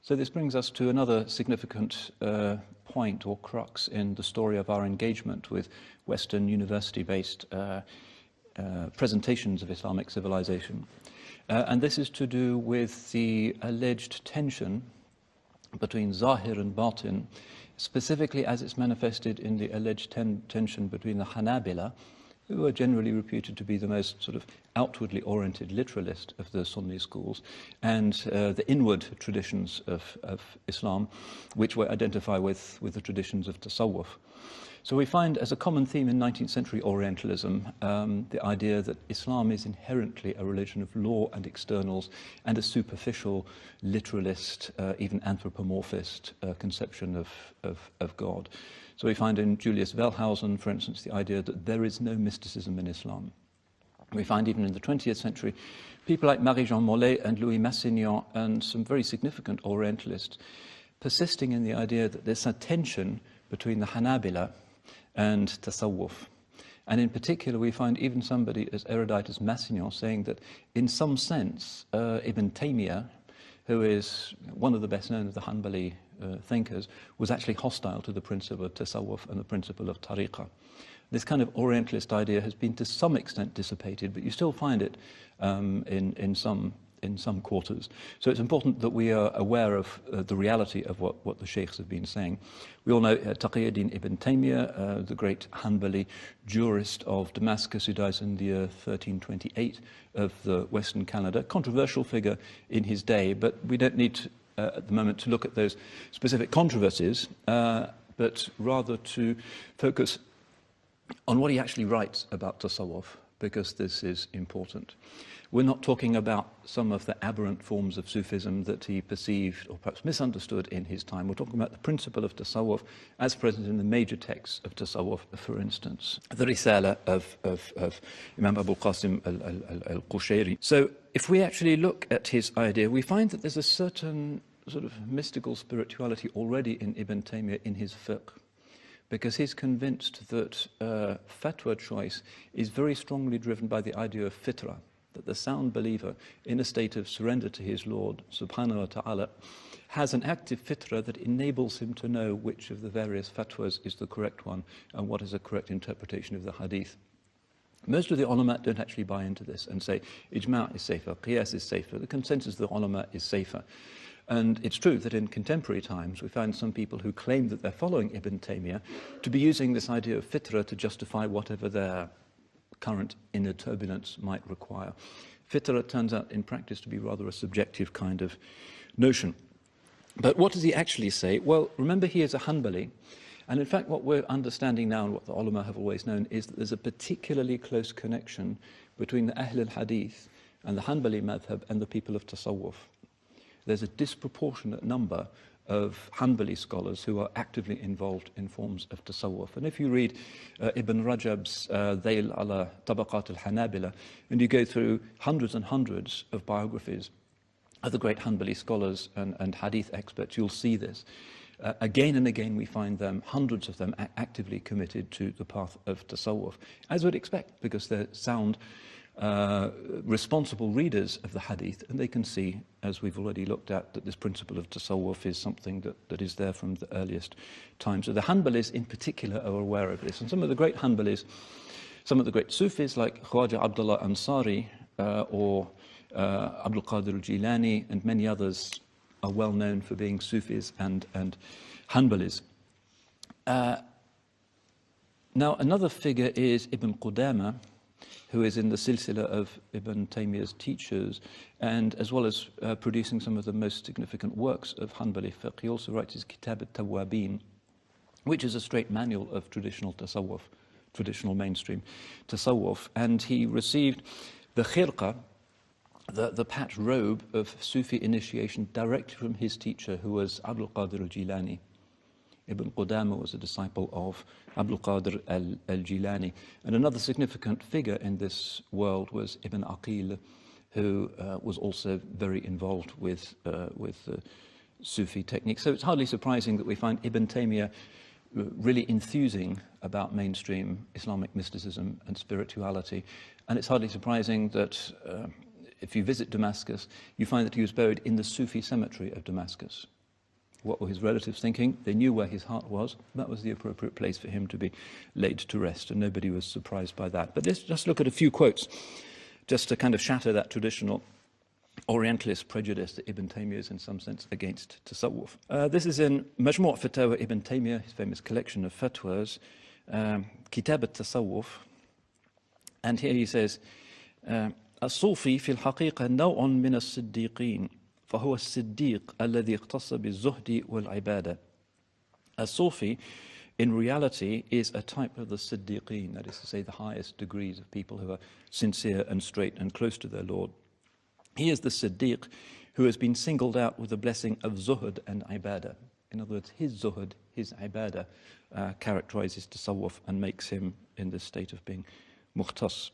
So this brings us to another significant point or crux in the story of our engagement with Western university-based presentations of Islamic civilization. And this is to do with the alleged tension between Zahir and Batin, specifically as it's manifested in the alleged tension between the Hanabila, who are generally reputed to be the most sort of outwardly oriented literalist of the Sunni schools, and the inward traditions of Islam, which we identify with the traditions of Tasawwuf. So we find as a common theme in 19th century Orientalism the idea that Islam is inherently a religion of law and externals and a superficial, literalist, even anthropomorphist conception of God. So we find in Julius Wellhausen, for instance, the idea that there is no mysticism in Islam. We find even in the 20th century people like Marie-Jean Mollet and Louis Massignon and some very significant Orientalists persisting in the idea that there's a tension between the Hanabila and Tasawwuf. And in particular, we find even somebody as erudite as Massignon saying that in some sense, Ibn Tejmije, who is one of the best known of the Hanbali thinkers, was actually hostile to the principle of Tasawwuf and the principle of Tariqah. This kind of Orientalist idea has been to some extent dissipated, but you still find it in some quarters. So it's important that we are aware of the reality of what the sheikhs have been saying. We all know Taqiyuddin ibn Taymiyyah, the great Hanbali jurist of Damascus, who dies in the year 1328 of the Western calendar. Controversial figure in his day, but we don't need to, at the moment to look at those specific controversies, but rather to focus on what he actually writes about Tasawwuf, because this is important. We're not talking about some of the aberrant forms of Sufism that he perceived or perhaps misunderstood in his time. We're talking about the principle of Tasawwuf as present in the major texts of Tasawwuf, for instance, the Risala of Imam Abu Qasim al-Qushayri. So if we actually look at his idea, we find that there's a certain sort of mystical spirituality already in Ibn Taymiyyah in his fiqh, because he's convinced that fatwa choice is very strongly driven by the idea of fitrah, that the sound believer in a state of surrender to his Lord subhanahu wa ta'ala has an active fitrah that enables him to know which of the various fatwas is the correct one and what is a correct interpretation of the hadith. Most of the ulama don't actually buy into this and say ijma' is safer, qiyas is safer, the consensus of the ulama is safer. And it's true that in contemporary times we find some people who claim that they're following Ibn Taymiyyah to be using this idea of fitrah to justify whatever their current inner turbulence might require. Fitrah turns out in practice to be rather a subjective kind of notion. But what does he actually say? Well, remember he is a Hanbali, and in fact what we're understanding now and what the ulama have always known is that there's a particularly close connection between the Ahl al-Hadith and the Hanbali madhab and the people of Tasawwuf. There's a disproportionate number of Hanbali scholars who are actively involved in forms of Tasawwuf. And if you read Ibn Rajab's Dhayl ala Tabaqat al-Hanabila, and you go through hundreds and hundreds of biographies of the great Hanbali scholars and Hadith experts, you'll see this. Again and again we find them, hundreds of them, actively committed to the path of Tasawwuf, as we'd expect, because they're sound, responsible readers of the hadith, and they can see, as we've already looked at, that this principle of tasawwuf is something that is there from the earliest times. So the Hanbalis in particular are aware of this, and some of the great Hanbalis, some of the great Sufis like Khwaja Abdullah Ansari or Abdul Qadir al-Jilani and many others are well known for being Sufis and Hanbalis. Now another figure is Ibn Qudama, who is in the silsila of Ibn Taymiyyah's teachers, and as well as producing some of the most significant works of Hanbali fiqh, he also writes his Kitab al-Tawwabin, which is a straight manual of traditional tasawwuf, traditional mainstream tasawwuf, and he received the khirqa, the patch robe of Sufi initiation directly from his teacher, who was Abdul Qadir al-Jilani. Ibn Qudama was a disciple of Abdul Qadir al-Jilani. And another significant figure in this world was Ibn Aqil, who was also very involved with Sufi techniques. So it's hardly surprising that we find Ibn Taymiyyah really enthusing about mainstream Islamic mysticism and spirituality. And it's hardly surprising that if you visit Damascus, you find that he was buried in the Sufi cemetery of Damascus. what were his relatives thinking? They knew where his heart was. That was the appropriate place for him to be laid to rest, and nobody was surprised by that. But let's just look at a few quotes, just to kind of shatter that traditional Orientalist prejudice that Ibn Taymiyyah is in some sense against tasawwuf. This is in Majmu' Fatawa Ibn Taymiyyah, his famous collection of fatwas, Kitab al-Tasawwuf. And here he says, الصوفي في الحقيقة نوع من الصديقين فهو الصديق الذي اختص بالزهد والعبادة. A Sufi, in reality, is a type of the Siddiqeen, that is to say, the highest degrees of people who are sincere and straight and close to their Lord. He is the Siddiq who has been singled out with the blessing of zuhud and ibadah. In other words, his zuhud, his ibadah, characterizes tasawwuf and makes him in the state of being mukhtas.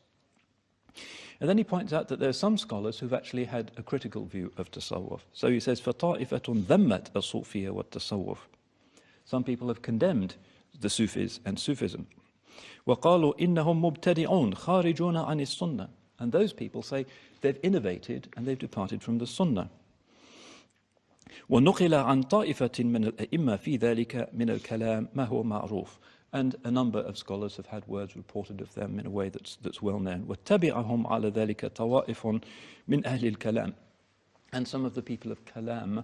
And then he points out that there are some scholars who've actually had a critical view of tasawwuf. So he says, فَطَائِفَةٌ ذَمَّتْ الصُّوفِيَّ وَالتَّصَوُّفِ. Some people have condemned the Sufis and Sufism. وَقَالُوا إِنَّهُمْ مُبْتَدِعُونَ خَارِجُونَ عَنِ السُّنَّةِ. And those people say they've innovated and they've departed from the Sunnah. وَنُقِلَ عَنْ طَائِفَةٍ مِنَ الْأَئِمَّةِ فِي ذَلِكَ مِنَ الْكَلَامِ مَا هُوَ مَعْرُوفٌ. And a number of scholars have had words reported of them in a way that's well known. وَاتَّبِعَهُمْ عَلَى ذَلِكَ طَوَائِفٌ مِنْ أَهْلِ الْكَلَامِ. And some of the people of Kalam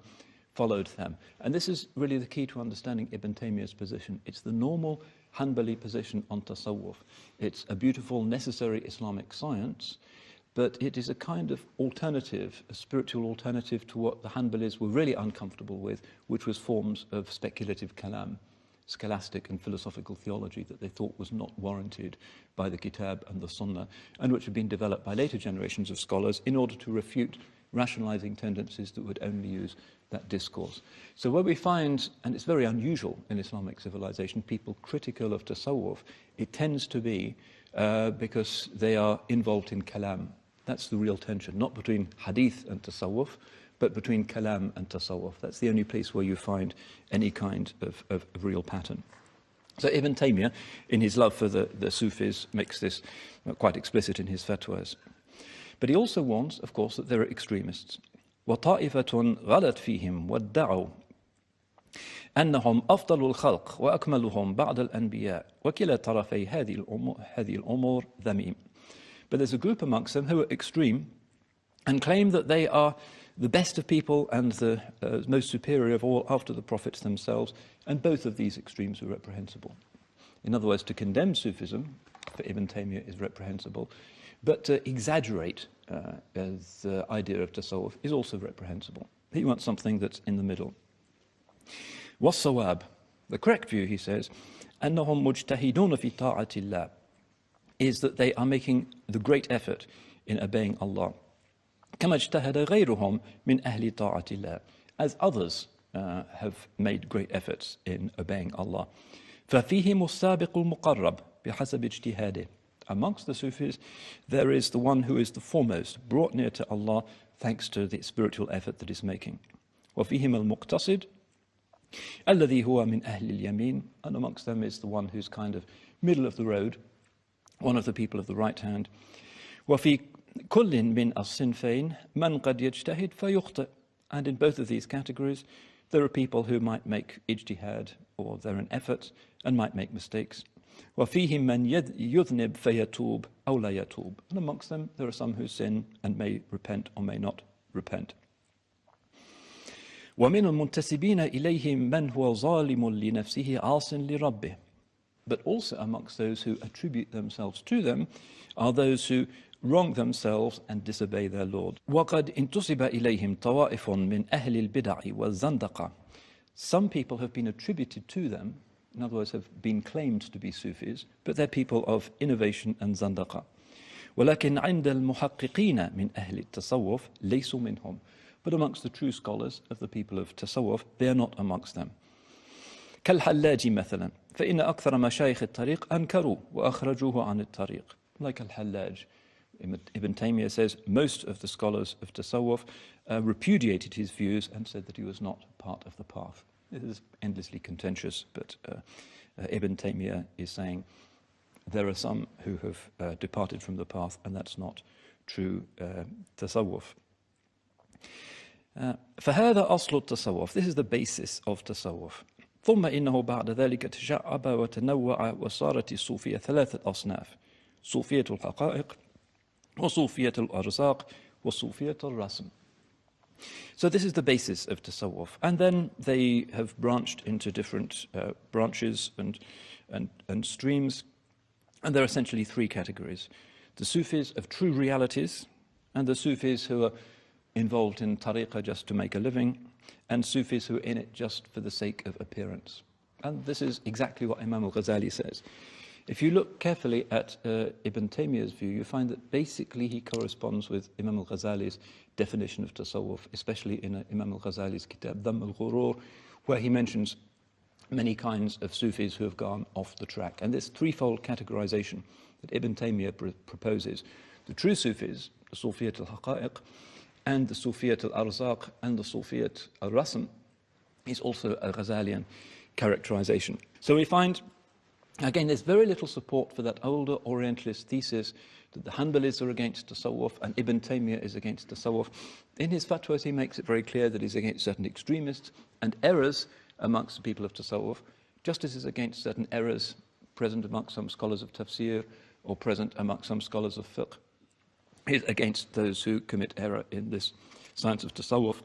followed them. And this is really the key to understanding Ibn Taymiyyah's position. It's the normal Hanbali position on tasawwuf. It's a beautiful, necessary Islamic science, but it is a kind of alternative, a spiritual alternative to what the Hanbalis were really uncomfortable with, which was forms of speculative kalam, scholastic and philosophical theology that they thought was not warranted by the Kitab and the Sunnah, and which had been developed by later generations of scholars in order to refute rationalizing tendencies that would only use that discourse. So where we find, and it's very unusual in Islamic civilization, people critical of tasawwuf, it tends to be because they are involved in kalam. That's the real tension, not between hadith and tasawwuf, but between kalam and tasawwuf. That's the only place where you find any kind of real pattern. So Ibn Taymiyyah, in his love for the Sufis, makes this quite explicit in his fatwas. But he also warns, of course, that there are extremists. وَطَائِفَةٌ غَلَتْ فِيهِمْ وَادَّعُوا أَنَّهُمْ أَفْضَلُ الْخَلْقِ وَأَكْمَلُهُمْ بَعْدَ الْأَنْبِيَاءِ وَكِلَا طَرَفَيْ هَذِهِ الْأُمُورِ ذَمِيمٌ. But there's a group amongst them who are extreme and claim that they are the best of people and the most superior of all after the prophets themselves, and both of these extremes are reprehensible. In other words, to condemn Sufism for Ibn Taymiyyah is reprehensible, but to exaggerate the idea of tasawwuf is also reprehensible. He wants something that's in the middle. وَالصَّوَابُ, the correct view, he says, أَنَّهُمْ مُجْتَهِدُونَ فِي طَاعَةِ اللَّهِ, is that they are making the great effort in obeying Allah. كَمَا اجْتَهَدَ غَيْرُهُمْ مِنْ أَهْلِ طَاعَةِ اللَّهِ, as others have made great efforts in obeying Allah. فَفِيهِمُ السَّابِقُ الْمُقَرَّبُ بِحَسَبِ اجْتِهَادِهِ. Amongst the Sufis, there is the one who is the foremost, brought near to Allah thanks to the spiritual effort that he's making. وَفِيهِمَ الْمُقْتَصِدُ الَّذِي هُوَ مِنْ أَهْلِ الْيَمِينِ. And amongst them is the one who's kind of middle of the road, one of the people of the right hand. وَفِي كُلٍّ مِنْ الصِّنْفَيْنِ مَنْ قَدْ يَجْتَهِدْ فَيُخْطِئُ. And in both of these categories, there are people who might make ijtihad, or they're an effort, and might make mistakes. وَفِيهِمْ مَنْ يُذْنِبْ فَيَتُوبْ أَوْ لَا يَتُوبْ. And amongst them, there are some who sin and may repent or may not repent. وَمِنَ الْمُنْتَسِبِينَ إِلَيْهِمْ مَنْ هُوَ ظَالِمٌ لِنَفْسِهِ عَاصٍ لِرَبِّهِ. But also amongst those who attribute themselves to them are those who wrong themselves and disobey their Lord. وَقَدْ انْتُسِبَ إِلَيْهِمْ طَوَائِفٌ مِنْ أَهْلِ الْبِدَعِ وَالزَّنْدَقَةِ. Some people have been attributed to them, in other words, have been claimed to be Sufis, but they're people of innovation and zandaqa. وَلَكِنْ عِنْدَ الْمُحَقِّقِينَ مِنْ أَهْلِ التَّصَوُّفِ لَيْسُوا مِنْهُمْ. But amongst the true scholars of the people of tasawwuf, they are not amongst them. كالحلاج مثلا فإن أكثر مشايخ الطريق أنكروا وأخرجوه عن الطريق. Like Al-Hallaj, Ibn Taymiyyah says most of the scholars of tasawwuf repudiated his views and said that he was not part of the path. This is endlessly contentious, but Ibn Taymiyyah is saying there are some who have departed from the path, and that's not true tasawwuf. فهذا أصل التصوف. This is the basis of tasawwuf. ثم إنه بعد ذلك تشعب وتنوع وصارت الصوفية ثلاثة أصناف: صوفية الحقائق وصوفية الأرزاق وصوفية الرسم. So this is the basis of tasawwuf. And then they have branched into different branches and streams. And there are essentially three categories: the Sufis of true realities, and the Sufis who are involved in tariqah just to make a living, and Sufis who are in it just for the sake of appearance. And this is exactly what Imam al-Ghazali says. If you look carefully at Ibn Taymiyyah's view, you find that basically he corresponds with Imam al-Ghazali's definition of tasawwuf, especially in Imam al-Ghazali's kitab Dhamm al-Ghurur, where he mentions many kinds of Sufis who have gone off the track. And this threefold categorization that Ibn Taymiyyah proposes: the true Sufis, the Sufiyat al-Haqa'iq, and the Sufiyat al-Arzaq, and the Sufiyat al-Rasm, is also a Ghazalian characterization. So we find, again, there's very little support for that older Orientalist thesis that the Hanbalis are against tasawwuf and Ibn Taymiyyah is against tasawwuf. In his fatwas, he makes it very clear that he's against certain extremists and errors amongst the people of tasawwuf, just as is against certain errors present amongst some scholars of tafsir or present amongst some scholars of fiqh. He's against those who commit error in this science of tasawwuf,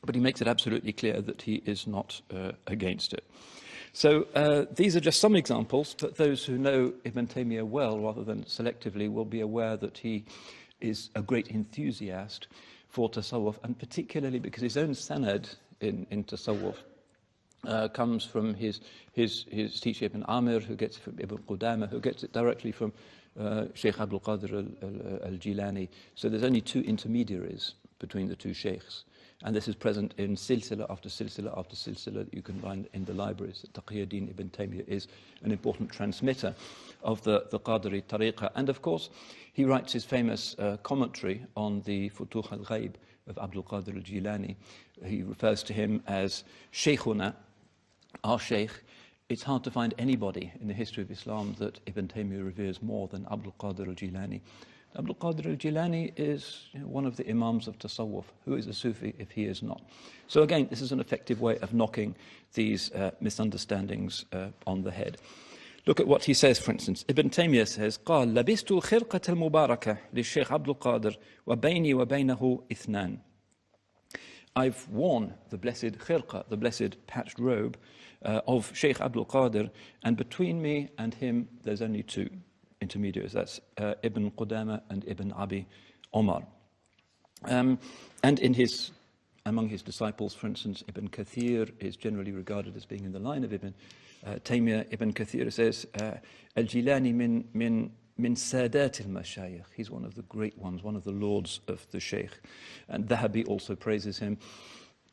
but he makes it absolutely clear that he is not against it. So these are just some examples, but those who know Ibn Taymiyyah well, rather than selectively, will be aware that he is a great enthusiast for tasawwuf, and particularly because his own sanad in tasawwuf comes from his teacher Ibn Amir, who gets it from Ibn Qudama, who gets it directly from Sheikh Abdul Qadir al-Jilani. So there's only two intermediaries between the two sheikhs. And this is present in silsila after silsila after silsila that you can find in the libraries. Taqiyuddin Ibn Taymiyyah is an important transmitter of the Qadiri tariqah. And of course, he writes his famous commentary on the Futuh al-Ghaib of Abdul Qadir al-Jilani. He refers to him as Shaykhuna, our Shaykh. It's hard to find anybody in the history of Islam that Ibn Taymiyyah reveres more than Abdul Qadir al-Jilani. Abdul Qadir al-Jilani is one of the Imams of Tasawwuf. Who is a Sufi if he is not? So again, this is an effective way of knocking these misunderstandings on the head. Look at what he says, for instance. Ibn Taymiyyah says, قال لبست الخرقة المباركة للشيخ عبد القادر وبيني وبينه إثنان. I've worn the blessed khirqa, the blessed patched robe of Sheikh Abdul Qadir, and between me and him there's only two intermediaries. That's Ibn Qudama and Ibn Abi Omar. And among his disciples, for instance, Ibn Kathir is generally regarded as being in the line of Ibn Taymiyyah. Ibn Kathir says, Al-Jilani min sadat al-mashayikh. He's one of the great ones, one of the lords of the sheikh. And Dhahabi also praises him.